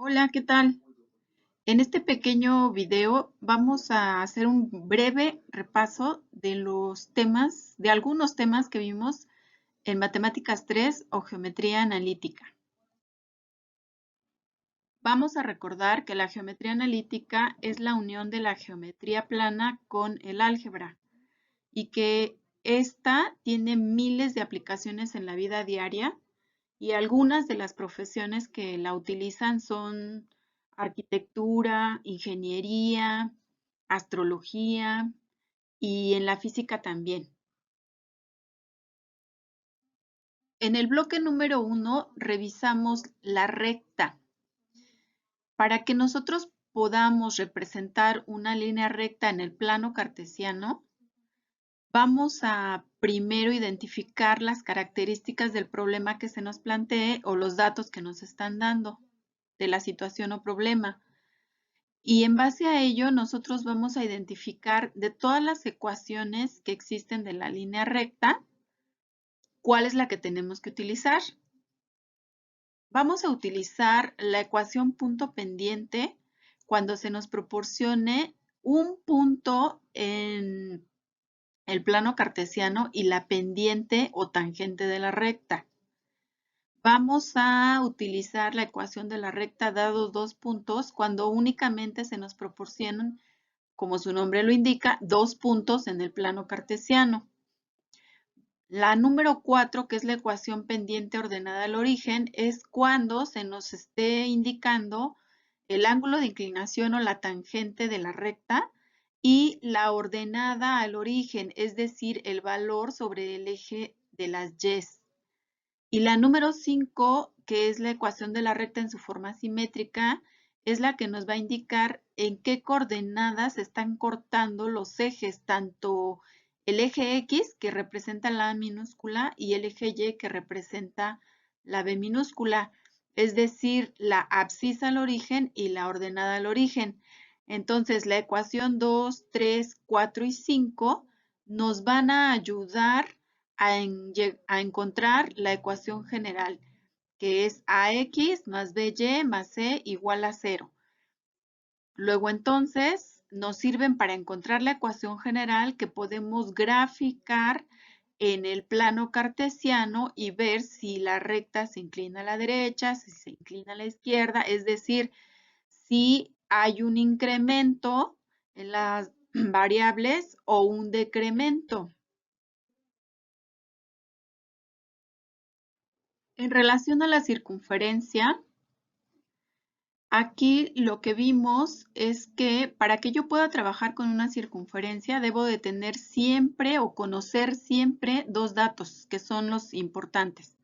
Hola, ¿qué tal? En este pequeño video vamos a hacer un breve repaso de los temas, de algunos temas que vimos en Matemáticas 3 o Geometría Analítica. Vamos a recordar que la geometría analítica es la unión de la geometría plana con el álgebra y que esta tiene miles de aplicaciones en la vida diaria y algunas de las profesiones que la utilizan son arquitectura, ingeniería, astrología y en la física también. En el bloque número 1 revisamos la recta. Para que nosotros podamos representar una línea recta en el plano cartesiano, vamos a primero identificar las características del problema que se nos plantee o los datos que nos están dando de la situación o problema. Y en base a ello, nosotros vamos a identificar de todas las ecuaciones que existen de la línea recta, cuál es la que tenemos que utilizar. Vamos a utilizar la ecuación punto pendiente cuando se nos proporcione un punto en el plano cartesiano y la pendiente o tangente de la recta. Vamos a utilizar la ecuación de la recta dados dos puntos cuando únicamente se nos proporcionan, como su nombre lo indica, dos puntos en el plano cartesiano. La número 4, que es la ecuación pendiente ordenada al origen, es cuando se nos esté indicando el ángulo de inclinación o la tangente de la recta y la ordenada al origen, es decir, el valor sobre el eje de las y's. Y la número 5, que es la ecuación de la recta en su forma simétrica, es la que nos va a indicar en qué coordenadas se están cortando los ejes, tanto el eje X, que representa la A minúscula, y el eje Y, que representa la B minúscula, es decir, la abscisa al origen y la ordenada al origen. Entonces, la ecuación 2, 3, 4 y 5 nos van a ayudar a encontrar la ecuación general, que es AX más BY más C igual a 0. Luego entonces nos sirven para encontrar la ecuación general que podemos graficar en el plano cartesiano y ver si la recta se inclina a la derecha, si se inclina a la izquierda, es decir, si hay un incremento en las variables o un decremento. En relación a la circunferencia, aquí lo que vimos es que para que yo pueda trabajar con una circunferencia debo de tener siempre o conocer siempre dos datos que son los importantes.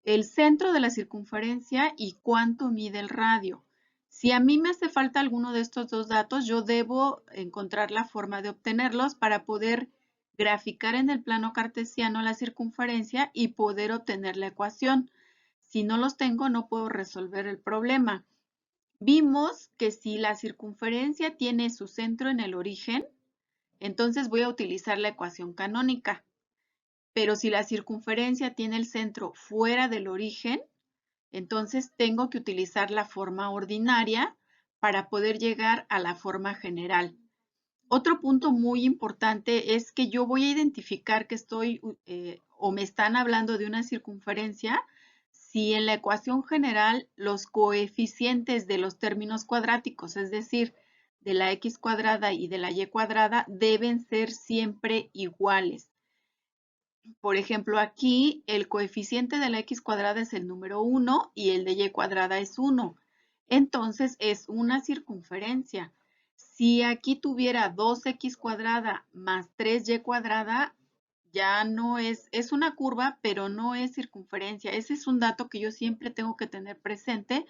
El centro de la circunferencia y cuánto mide el radio. Si a mí me hace falta alguno de estos dos datos, yo debo encontrar la forma de obtenerlos para poder graficar en el plano cartesiano la circunferencia y poder obtener la ecuación. Si no los tengo, no puedo resolver el problema. Vimos que si la circunferencia tiene su centro en el origen, entonces voy a utilizar la ecuación canónica. Pero si la circunferencia tiene el centro fuera del origen, entonces tengo que utilizar la forma ordinaria para poder llegar a la forma general. Otro punto muy importante es que yo voy a identificar que estoy o me están hablando de una circunferencia si en la ecuación general los coeficientes de los términos cuadráticos, es decir, de la x cuadrada y de la y cuadrada, deben ser siempre iguales. Por ejemplo, aquí el coeficiente de la x cuadrada es el número 1 y el de y cuadrada es 1. Entonces es una circunferencia. Si aquí tuviera 2x cuadrada más 3y cuadrada, ya no es una curva, pero no es circunferencia. Ese es un dato que yo siempre tengo que tener presente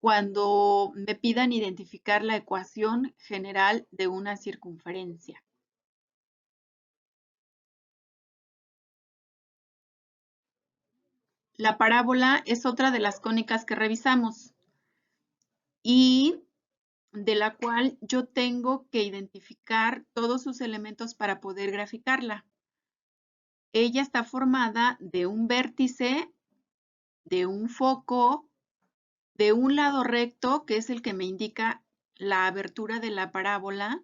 cuando me pidan identificar la ecuación general de una circunferencia. La parábola es otra de las cónicas que revisamos y de la cual yo tengo que identificar todos sus elementos para poder graficarla. Ella está formada de un vértice, de un foco, de un lado recto, que es el que me indica la abertura de la parábola,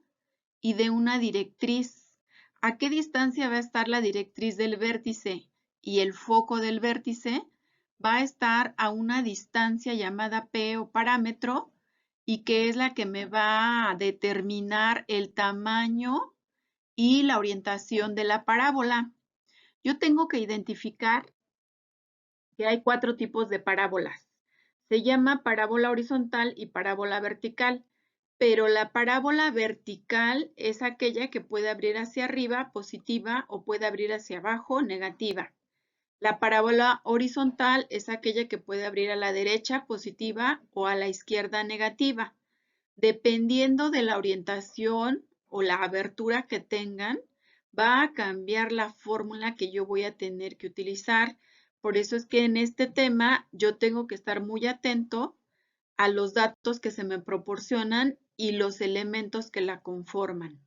y de una directriz. ¿A qué distancia va a estar la directriz del vértice y el foco del vértice? Va a estar a una distancia llamada P o parámetro, y que es la que me va a determinar el tamaño y la orientación de la parábola. Yo tengo que identificar que hay 4 tipos de parábolas. Se llama parábola horizontal y parábola vertical, pero la parábola vertical es aquella que puede abrir hacia arriba, positiva, o puede abrir hacia abajo, negativa. La parábola horizontal es aquella que puede abrir a la derecha, positiva, o a la izquierda, negativa. Dependiendo de la orientación o la abertura que tengan, va a cambiar la fórmula que yo voy a tener que utilizar. Por eso es que en este tema yo tengo que estar muy atento a los datos que se me proporcionan y los elementos que la conforman.